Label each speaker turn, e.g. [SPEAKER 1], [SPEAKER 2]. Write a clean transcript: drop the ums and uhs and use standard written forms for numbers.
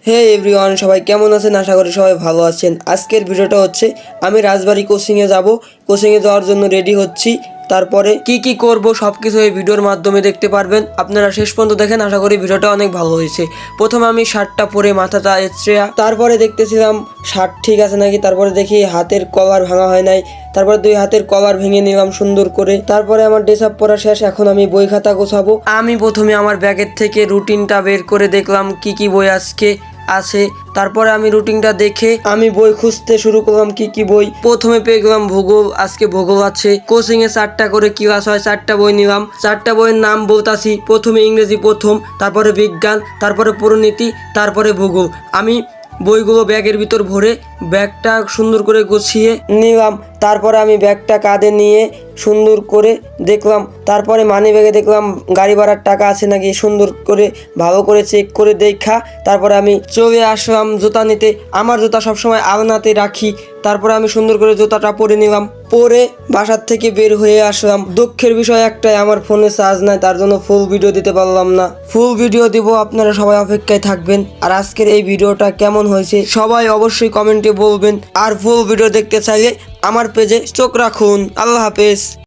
[SPEAKER 1] হে everyone, সবাই কেমন আছেন? আশা করি সবাই ভালো আছেন। আজকের ভিডিওটা হচ্ছে আমি রাজবাড়ী কোচিংয়ে যাব। কোচিংয়ে যাওয়ার জন্য রেডি হচ্ছি। তারপরে কি কি করব সবকিছু এই ভিডিওর মাধ্যমে দেখতে পারবেন। আপনারা শেষ পর্যন্ত দেখেন, আশা করি ভিডিওটা অনেক ভালো হয়েছে। প্রথমে আমি শার্টটা পরে মাথাটা এস্ট্রেয়া, তারপরে দেখতেছিলাম শার্ট ঠিক আছে নাকি। তারপরে দেখি হাতের কলার ভাঙা হয় নাই। তারপরে দুই হাতের কলার ভেঙে নিলাম সুন্দর করে। তারপরে আমার ড্রেস আপ পরা শেষ। এখন আমি বই খাতা গোছাবো। আমি প্রথমে আমার ব্যাগের থেকে রুটিনটা বের করে দেখলাম কি কি বই আজকে আছে। তারপরে আমি রুটিনটা দেখে আমি বই খুঁজতে শুরু করলাম কি কি বই। প্রথমে পেয়ে গেলাম ভূগোল। আজকে ভূগোল আছে। কোচিং এ 4টা করে ক্লাস হয়, 4টা বই নিলাম। 4টা বইয়ের নাম বলতাছি। প্রথমে ইংরেজি প্রথম, তারপরে বিজ্ঞান, তারপরে পরিণীতি, তারপরে ভূগোল। আমি বইগুলো ব্যাগের ভিতর ভরে ব্যাগটা সুন্দর করে গুছিয়ে নিলাম। তারপরে আমি ব্যাগটা কাঁধে নিয়ে সুন্দর করে দেখলাম। তারপরে মানি ব্যাগে দেখলাম গাড়ি ভাড়ার টাকা আছে নাকি, সুন্দর করে ভালো করে চেক করে দেখা তারপরে আমি চলে আসলাম জুতা নিতে। আমার জুতা সবসময় আলনাতে রাখি। তারপরে আমি সুন্দর করে জুতাটা পরে নিলাম। পরে বাসার থেকে বের হয়ে আসলাম। দুঃখের বিষয় একটাই, আমার ফোনে চার্জ নাই, তার জন্য ফুল ভিডিও দিতে পারলাম না। ফুল ভিডিও দিব, আপনারা সবাই অপেক্ষায় থাকবেন। আর আজকের এই ভিডিওটা কেমন হয়েছে সবাই অবশ্যই কমেন্টে বলবেন। আর ফুল ভিডিও দেখতে চাইলে আমার পেজে চোখ রাখুন। আল্লাহ হাফেজ।